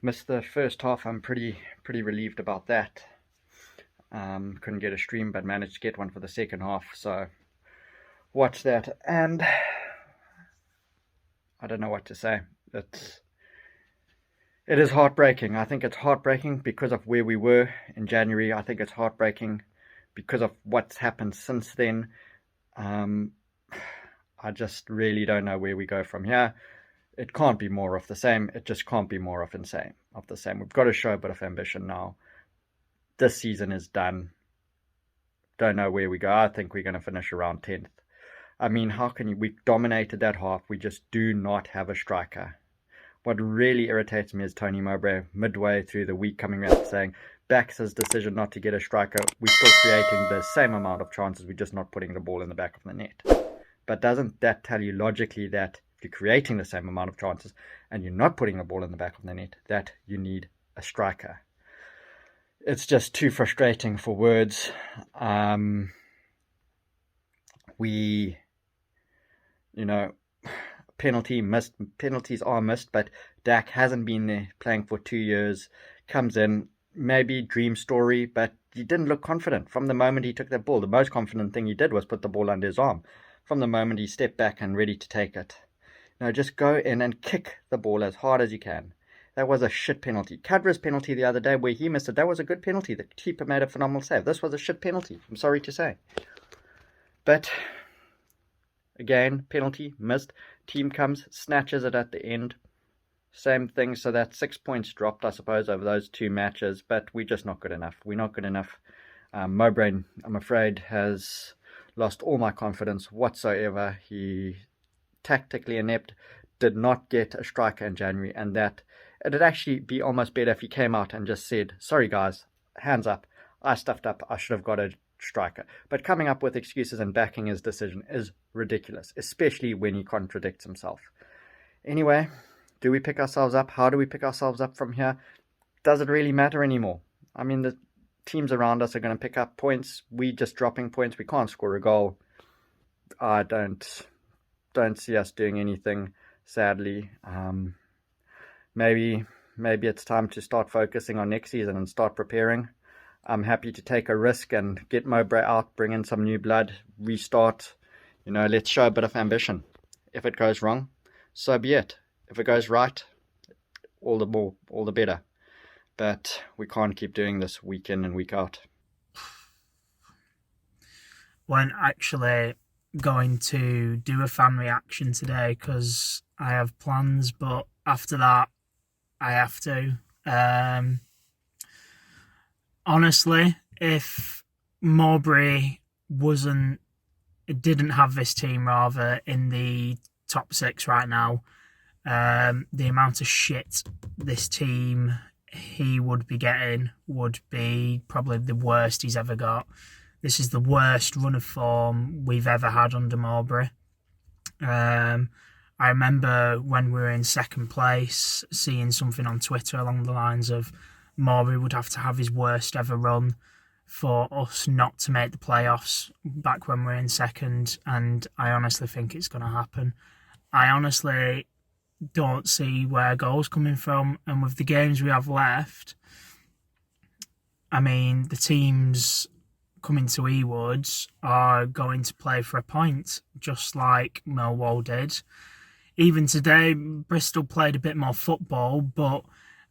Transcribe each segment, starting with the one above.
Missed the first half. I'm pretty relieved about that. Couldn't get a stream, but managed to get one for the second half. So watch that, and I don't know what to say. It is heartbreaking. I think it's heartbreaking because of where we were in January. I think it's heartbreaking because of what's happened since then. Um, I just really don't know where we go from here. It can't be more of the same. It just can't be more of the same. We've got to show a bit of ambition now. This season is done. Don't know where we go. I think we're going to finish around 10th. I mean, how can you? We dominated that half. We just do not have a striker. What really irritates me is Tony Mowbray midway through the week coming around saying, backs his decision not to get a striker. We're still creating the same amount of chances. We're just not putting the ball in the back of the net. But doesn't that tell you logically that if you're creating the same amount of chances and you're not putting the ball in the back of the net, that you need a striker? It's just too frustrating for words. We, you know, penalties are missed, but Dak hasn't been there playing for 2 years. Comes in, maybe dream story, but he didn't look confident from the moment he took that ball. The most confident thing he did was put the ball under his arm. From the moment he stepped back and ready to take it. Just go in and kick the ball as hard as you can. That was a shit penalty. Cadra's penalty the other day where he missed it, that was a good penalty. The keeper made a phenomenal save. This was a shit penalty, I'm sorry to say. But, again, penalty, missed. Team comes, snatches it at the end. Same thing, so that's 6 points dropped, I suppose, over those two matches. But we're just not good enough. We're not good enough. Mowbray, I'm afraid, has lost all my confidence whatsoever. He tactically inept, did not get a striker in January, and that it'd actually be almost better if he came out and just said, sorry guys, hands up, I stuffed up, I should have got a striker. But coming up with excuses and backing his decision is ridiculous, especially when he contradicts himself. Anyway, do we pick ourselves up? How do we pick ourselves up from here? Does it really matter anymore? I mean, the teams around us are going to pick up points. We just dropping points. We can't score a goal. I don't see us doing anything, sadly. Maybe it's time to start focusing on next season and start preparing. I'm happy to take a risk and get Mowbray out, bring in some new blood, restart. Let's show a bit of ambition. If it goes wrong, so be it. If it goes right, all the better. But we can't keep doing this week in and week out. Weren't actually going to do a fan reaction today because I have plans, but after that, I have to. Honestly, if Mowbray didn't have this team rather in the top six right now, the amount of shit this team he would be getting would be probably the worst he's ever got. This is the worst run of form we've ever had under Mowbray. I remember when we were in second place, seeing something on Twitter along the lines of Mowbray would have to have his worst ever run for us not to make the playoffs back when we were in second, and I honestly think it's going to happen. I honestly don't see where goals coming from, and with the games we have left, I mean, the teams coming to Ewood are going to play for a point, just like Millwall did. Even today, Bristol played a bit more football, but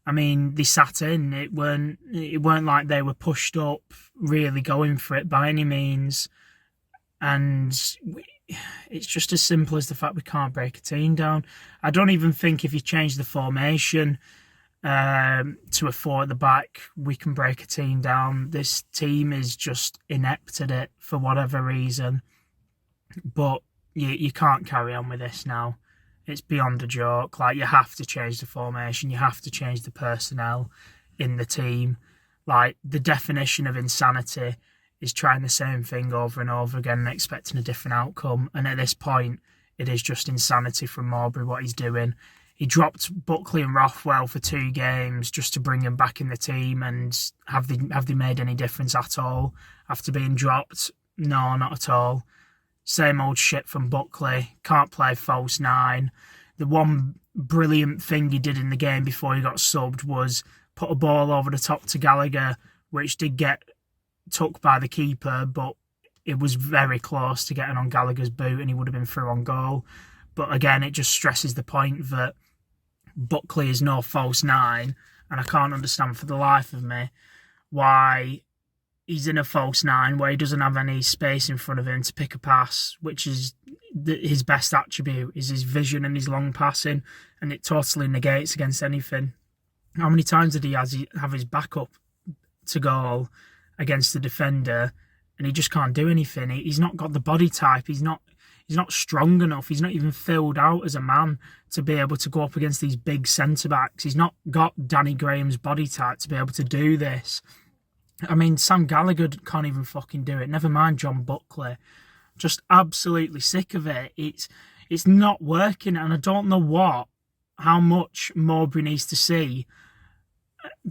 I mean, they sat in. It weren't like they were pushed up, really going for it by any means. And it's just as simple as the fact we can't break a team down. I don't even think if you change the formation to a 4 at the back, we can break a team down. This team is just inept at it for whatever reason. But you can't carry on with this now. It's beyond a joke. Like, you have to change the formation. You have to change the personnel in the team. Like, the definition of insanity is trying the same thing over and over again and expecting a different outcome. And at this point, it is just insanity from Mowbray what he's doing. He dropped Buckley and Rothwell for 2 games just to bring them back in the team. And have they made any difference at all after being dropped? No, not at all. Same old shit from Buckley. Can't play false 9. The one brilliant thing he did in the game before he got subbed was put a ball over the top to Gallagher, which did get took by the keeper, but it was very close to getting on Gallagher's boot and he would have been through on goal. But again, it just stresses the point that Buckley is no false nine, and I can't understand for the life of me why he's in a false nine where he doesn't have any space in front of him to pick a pass, which is his best attribute, is his vision and his long passing, and it totally negates against anything. How many times did he have his back up to goal against the defender, and he just can't do anything? He's not got the body type. He's not strong enough. He's not even filled out as a man to be able to go up against these big centre-backs. He's not got Danny Graham's body type to be able to do this. I mean, Sam Gallagher can't even fucking do it. Never mind John Buckley. Just absolutely sick of it. It's not working, and I don't know how much Mowbray needs to see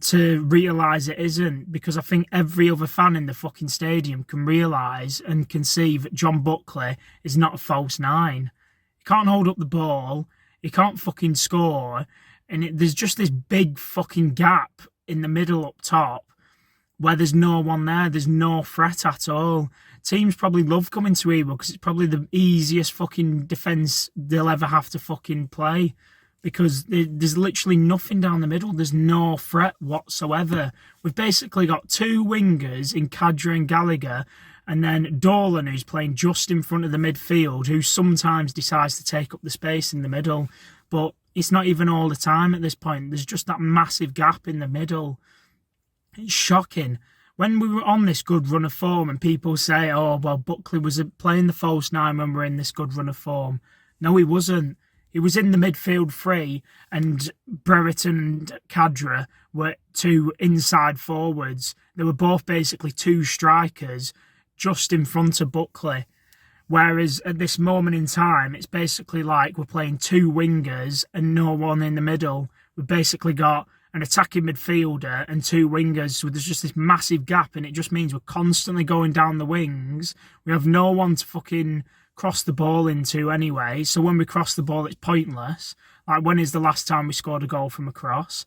to realise it isn't, because I think every other fan in the fucking stadium can realise and can see that John Buckley is not a false nine. He can't hold up the ball, he can't fucking score, and there's just this big fucking gap in the middle up top where there's no one there, there's no threat at all. Teams probably love coming to Ewood because it's probably the easiest fucking defence they'll ever have to fucking play, because there's literally nothing down the middle. There's no threat whatsoever. We've basically got two wingers in Kadra and Gallagher, and then Dolan, who's playing just in front of the midfield, who sometimes decides to take up the space in the middle. But it's not even all the time at this point. There's just that massive gap in the middle. It's shocking. When we were on this good run of form and people say, oh, well, Buckley was playing the false nine when we were in this good run of form. No, he wasn't. He was in the midfield three, and Brereton and Kadra were two inside forwards. They were both basically two strikers just in front of Buckley. Whereas at this moment in time, it's basically like we're playing two wingers and no one in the middle. We've basically got an attacking midfielder and two wingers, so there's just this massive gap, and it just means we're constantly going down the wings. We have no one to fucking cross the ball into anyway, so when we cross the ball, it's pointless. Like, when is the last time we scored a goal from a cross?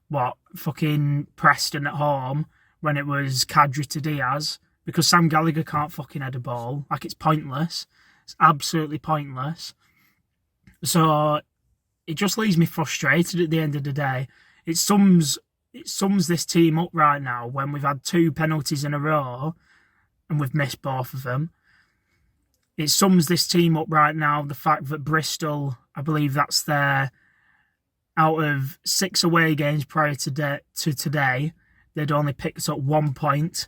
What, fucking Preston at home, when it was Kadri to Diaz? Because Sam Gallagher can't fucking head a ball. Like, it's pointless. It's absolutely pointless. So it just leaves me frustrated at the end of the day. It sums this team up right now when we've had two penalties in a row and we've missed both of them. It sums this team up right now, the fact that Bristol, I believe that's their, out of 6 away games prior to today, they'd only picked up 1 point.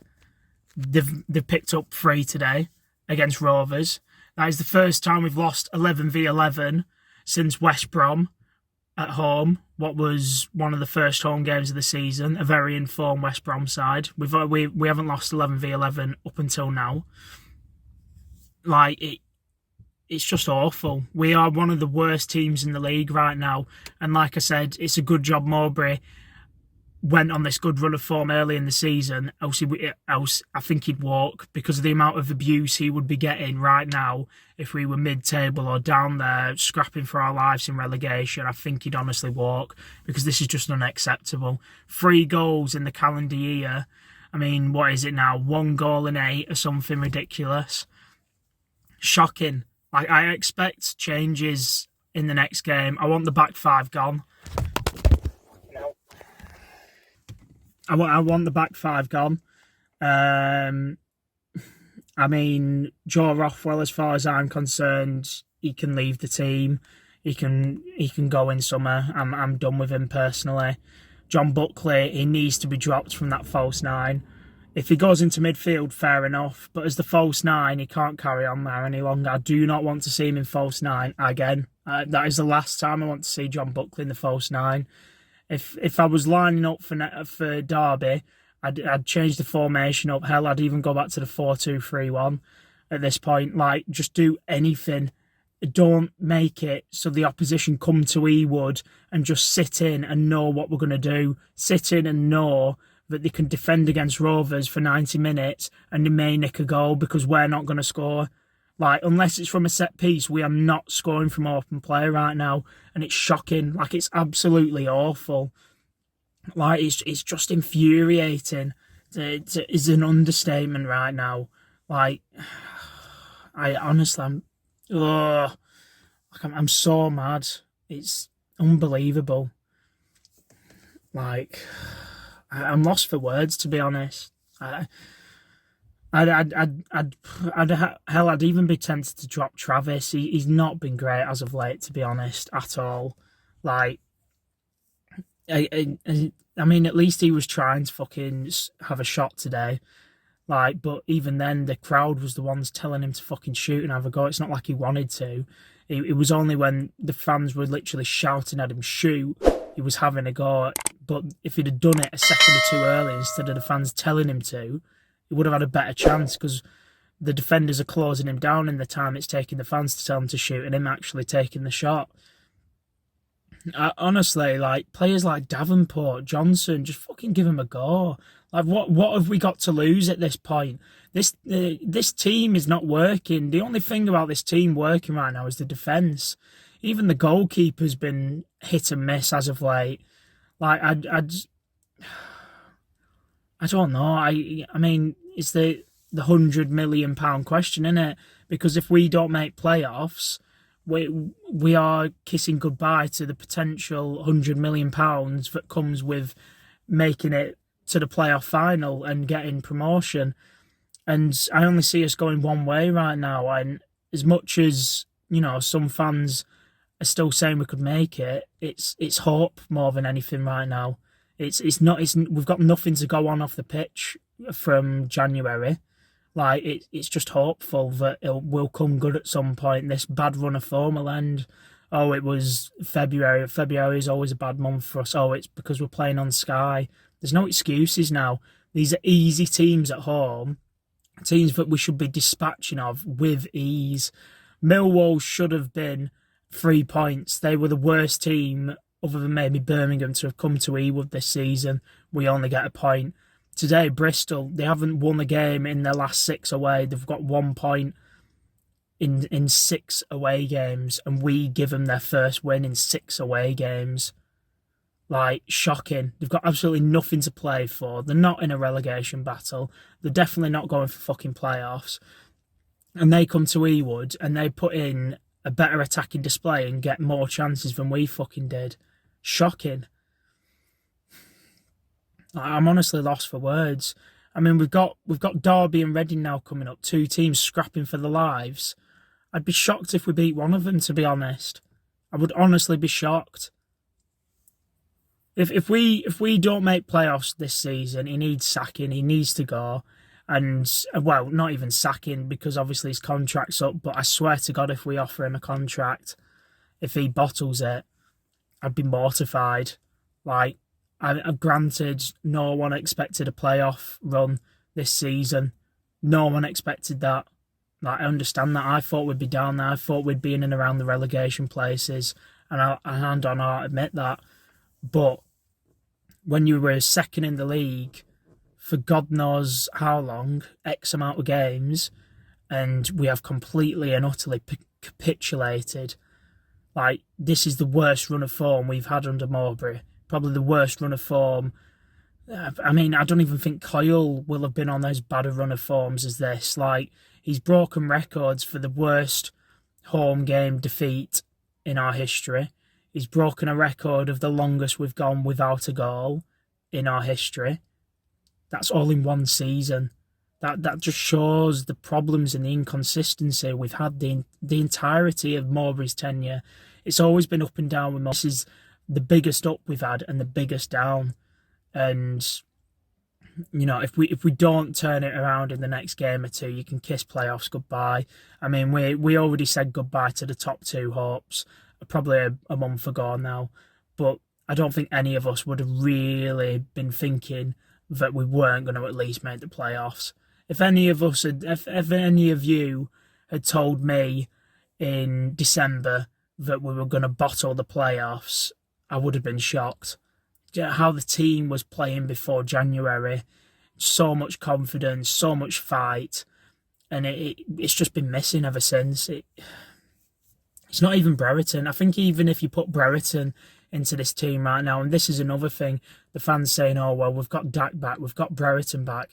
They've picked up 3 today against Rovers. That is the first time we've lost 11v11 since West Brom at home, what was one of the first home games of the season, a very informed West Brom side. We haven't lost 11v11 up until now. Like, it's just awful. We are one of the worst teams in the league right now, and like I said, it's a good job Mowbray went on this good run of form early in the season, else I think he'd walk, because of the amount of abuse he would be getting right now if we were mid-table or down there scrapping for our lives in relegation. I think he'd honestly walk, because this is just unacceptable. 3 goals in the calendar year. I mean, what is it now? 1 goal in 8 or something ridiculous. Shocking. I expect changes in the next game. I want the back 5 gone. I want the back 5 gone. I mean, Joe Rothwell, as far as I'm concerned, he can leave the team. He can go in summer. I'm done with him personally. John Buckley, he needs to be dropped from that false 9. If he goes into midfield, fair enough. But as the false 9, he can't carry on there any longer. I do not want to see him in false 9 again. That is the last time I want to see John Buckley in the false 9. If I was lining up for Derby, I'd change the formation up. Hell, I'd even go back to the 4-2-3-1 at this point. Like, just do anything. Don't make it so the opposition come to Ewood and just sit in and know what we're going to do. Sit in and know that they can defend against Rovers for 90 minutes and they may nick a goal because we're not going to score. Like, unless it's from a set piece, we are not scoring from open play right now, and it's shocking. Like, it's absolutely awful. Like, it's just infuriating. It's an understatement right now. Like, I honestly, ugh, I'm so mad. It's unbelievable. Like, I'm lost for words, to be honest. I'd even be tempted to drop Travis. He's not been great as of late, to be honest, at all. Like, I mean, at least he was trying to fucking have a shot today. Like, but even then, the crowd was the ones telling him to fucking shoot and have a go. It's not like he wanted to. It was only when the fans were literally shouting at him, shoot, he was having a go. But if he'd have done it a second or two early instead of the fans telling him to, he would have had a better chance, because the defenders are closing him down in the time it's taking the fans to tell him to shoot and him actually taking the shot. Honestly, like, players like Davenport, Johnson, just fucking give him a go. Like, what have we got to lose at this point? This team is not working. The only thing about this team working right now is the defence. Even the goalkeeper's been hit and miss as of late. Like, I don't know. I mean, it's the £100 million question, isn't it? Because if we don't make playoffs, we are kissing goodbye to the potential £100 million that comes with making it to the playoff final and getting promotion. And I only see us going one way right now. And as much as, you know, some fans are still saying we could make it, it's hope more than anything right now. We've got nothing to go on off the pitch from January. Like, it's just hopeful that it will come good at some point. This bad run of form will end. Oh, it was February. February is always a bad month for us. Oh, it's because we're playing on Sky. There's no excuses now. These are easy teams at home. Teams that we should be dispatching of with ease. Millwall should have been 3 points. They were the worst team, other than maybe Birmingham, to have come to Ewood this season. We only get a point. Today, Bristol, they haven't won a game in their last 6 away. They've got 1 point in 6 away games, and we give them their first win in 6 away games. Like, shocking. They've got absolutely nothing to play for. They're not in a relegation battle. They're definitely not going for fucking playoffs. And they come to Ewood and they put in a better attacking display and get more chances than we fucking did. Shocking. I'm honestly lost for words. I mean, we've got Derby and Reading now coming up, 2 teams scrapping for their lives. I'd be shocked if we beat one of them, to be honest. I would honestly be shocked. If we don't make playoffs this season, he needs sacking. He needs to go. And, well, not even sacking, because obviously his contract's up, but I swear to God, if we offer him a contract, if he bottles it, I'd be mortified. Like, granted, no one expected a playoff run this season. No one expected that. Like, I understand that. I thought we'd be down there. I thought we'd be in and around the relegation places. And I hand on heart admit that. But when you were second in the league for God knows how long, X amount of games, and we have completely and utterly capitulated. Like, this is the worst run of form we've had under Mowbray. Probably the worst run of form. I mean, I don't even think Coyle will have been on as bad a run of forms as this. Like, he's broken records for the worst home game defeat in our history. He's broken a record of the longest we've gone without a goal in our history. That's all in one season. That just shows the problems and the inconsistency we've had the entirety of Mowbray's tenure. It's always been up and down with Mowbray. This is the biggest up we've had and the biggest down. And, you know, if we don't turn it around in the next game or two, you can kiss playoffs goodbye. I mean, we already said goodbye to the top 2 hopes probably a month ago now, but I don't think any of us would have really been thinking that we weren't going to at least make the playoffs. If any of you had told me in December that we were going to bottle the playoffs, I would have been shocked. How the team was playing before January, so much confidence, so much fight, and it's just been missing ever since. It's not even Brereton. I think even if you put Brereton into this team right now, and this is another thing, the fans saying, oh, well, we've got Dak back, we've got Brereton back.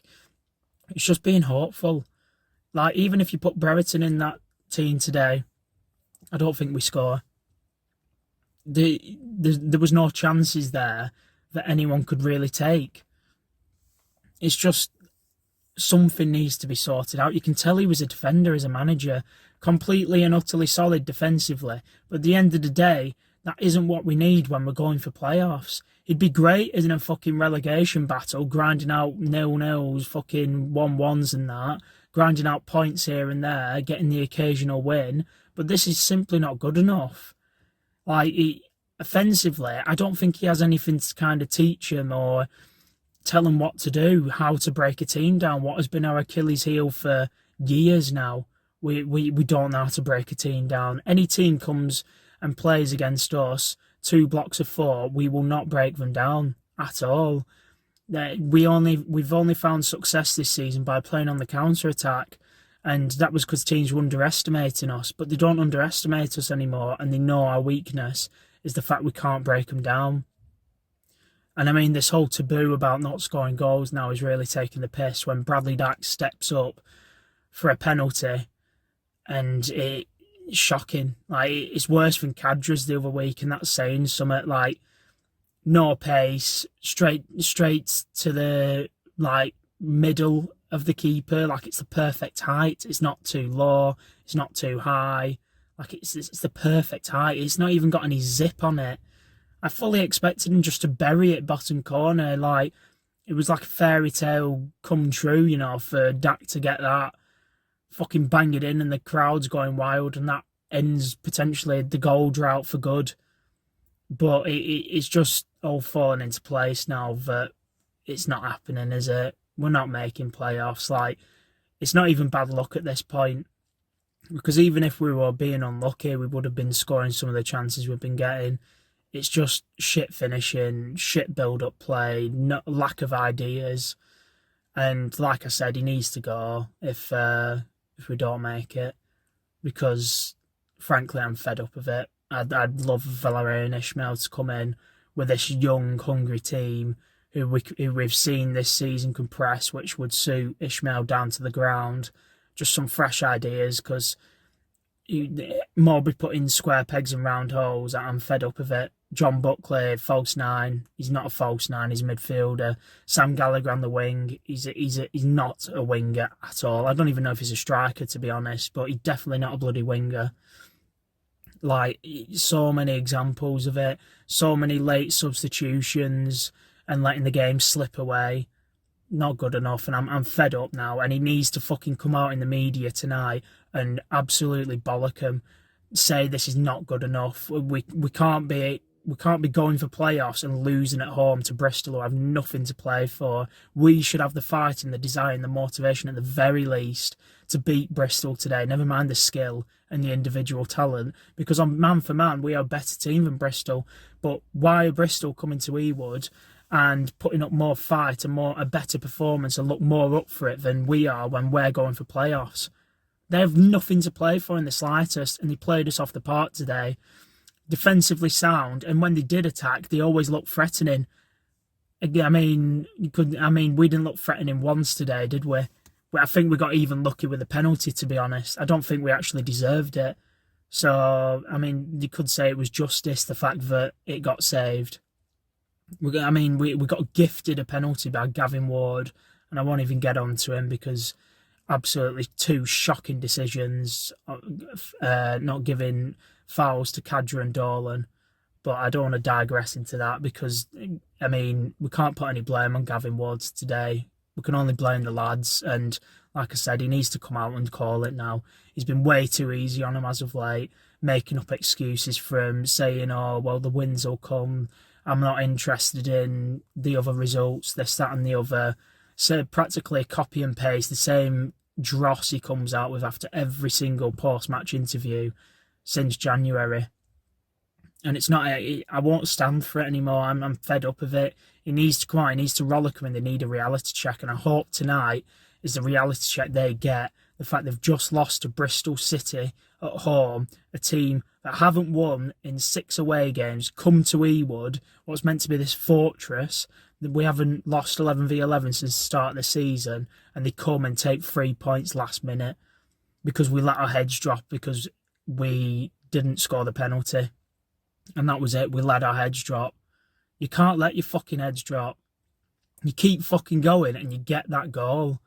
It's just being hopeful. Like, even if you put Brereton in that team today, I don't think we score. There was no chances there that anyone could really take. It's just something needs to be sorted out. You can tell he was a defender as a manager, completely and utterly solid defensively. But at the end of the day, that isn't what we need when we're going for playoffs. He'd be great in a fucking relegation battle, grinding out 0-0s, fucking 1-1s and that, grinding out points here and there, getting the occasional win. But this is simply not good enough. Like, offensively, I don't think he has anything to kind of teach him or tell him what to do, how to break a team down. What has been our Achilles heel for years now. We don't know how to break a team down. Any team comes and plays against us, 2 blocks of 4, we will not break them down at all. We've only found success this season by playing on the counter attack, and that was because teams were underestimating us. But they don't underestimate us anymore, and they know our weakness is the fact we can't break them down. And I mean, this whole taboo about not scoring goals now is really taking the piss when Bradley Dack steps up for a penalty, and it's shocking. Like, it's worse than Cadra's the other week, and that's saying something. Like, no pace, straight to the like middle of the keeper. Like, it's the perfect height. It's not too low. It's not too high. Like, it's the perfect height. It's not even got any zip on it. I fully expected him just to bury it bottom corner. Like, it was like a fairy tale come true, you know, for Dak to get that, fucking bang it in, and the crowd's going wild, and that ends potentially the goal drought for good. But it's just all falling into place now that it's not happening, is it? We're not making playoffs. Like, it's not even bad luck at this point, because even if we were being unlucky, we would have been scoring some of the chances we've been getting. It's just shit finishing, shit build-up play, lack of ideas. And like I said, he needs to go if we don't make it, because frankly, I'm fed up of it. I'd love Valérien Ismaël to come in with this young, hungry team who we've seen this season compress, which would suit Ismaël down to the ground. Just some fresh ideas, because more be putting square pegs in round holes. I'm fed up of it. John Buckley, false 9. He's not a false 9. He's a midfielder. Sam Gallagher on the wing. He's not a winger at all. I don't even know if he's a striker, to be honest, but he's definitely not a bloody winger. Like, so many examples of it. So many late substitutions and letting the game slip away. Not good enough, and I'm fed up now. And he needs to fucking come out in the media tonight and absolutely bollock him. Say this is not good enough. We can't be going for playoffs and losing at home to Bristol, who have nothing to play for. We should have the fight and the desire and the motivation, at the very least, to beat Bristol today. Never mind the skill and the individual talent, because on man for man, we are a better team than Bristol. But why are Bristol coming to Ewood and putting up more fight and a better performance and look more up for it than we are when we're going for playoffs? They have nothing to play for in the slightest, and they played us off the park today. Defensively sound, and when they did attack, they always looked threatening. I mean, we didn't look threatening once today, did we? I think we got even lucky with the penalty, to be honest. I don't think we actually deserved it. So, I mean, you could say it was justice, the fact that it got saved. We got gifted a penalty by Gavin Ward, and I won't even get on to him because absolutely 2 shocking decisions, not giving fouls to Cadra and Dolan. But I don't want to digress into that, because, I mean, we can't put any blame on Gavin Ward today. We can only blame the lads, and like I said, he needs to come out and call it now. He's been way too easy on him as of late, making up excuses for him, saying, oh, well, the wins will come. I'm not interested in the other results, this, that and the other. So practically copy and paste the same dross he comes out with after every single post-match interview since January. And it's not, I won't stand for it anymore. I'm fed up of it. He needs to come out, he needs to rollick him, and they need a reality check. And I hope tonight, is the reality check they get. The fact they've just lost to Bristol City at home, a team that haven't won in 6 away games, come to Ewood, what's meant to be this fortress. We haven't lost 11v11 since the start of the season, and they come and take 3 points last minute because we let our heads drop because we didn't score the penalty. And that was it. We let our heads drop. You can't let your fucking heads drop. You keep fucking going and you get that goal.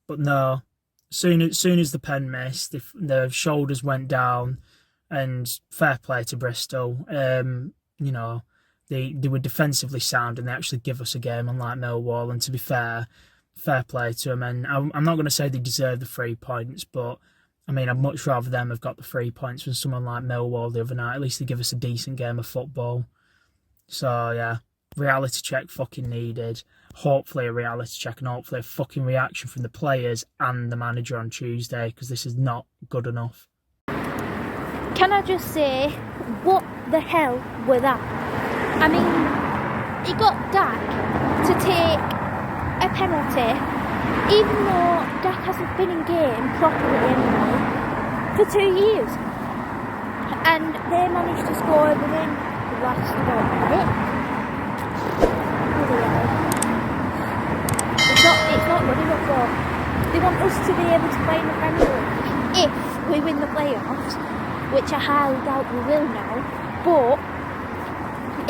But no, soon as the pen missed, the shoulders went down, and fair play to Bristol. You know, they were defensively sound and they actually give us a game, unlike Millwall. And to be fair play to them. And I'm not going to say they deserve the 3 points, but I mean, I'd much rather them have got the 3 points than someone like Millwall the other night. At least they give us a decent game of football. So yeah, reality check fucking needed. Hopefully a reality check and hopefully a fucking reaction from the players and the manager on Tuesday, because this is not good enough. Can I just say, what the hell were that? I mean, he got Dak to take a penalty, even though Dak hasn't been in game properly anyway for 2 years. And they managed to score within the last minute. It's not good enough though. They want us to be able to play in the Premier League if we win the playoffs, which I highly doubt we will now, but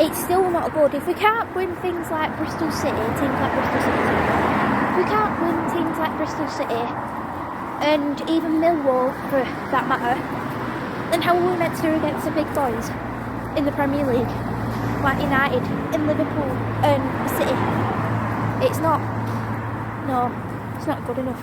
it's still not good. If we can't win things like Bristol City, teams like Bristol City, if we can't win teams like Bristol City, and even Millwall for that matter, then how are we meant to do against the big boys in the Premier League, like United and Liverpool and City? It's not good enough.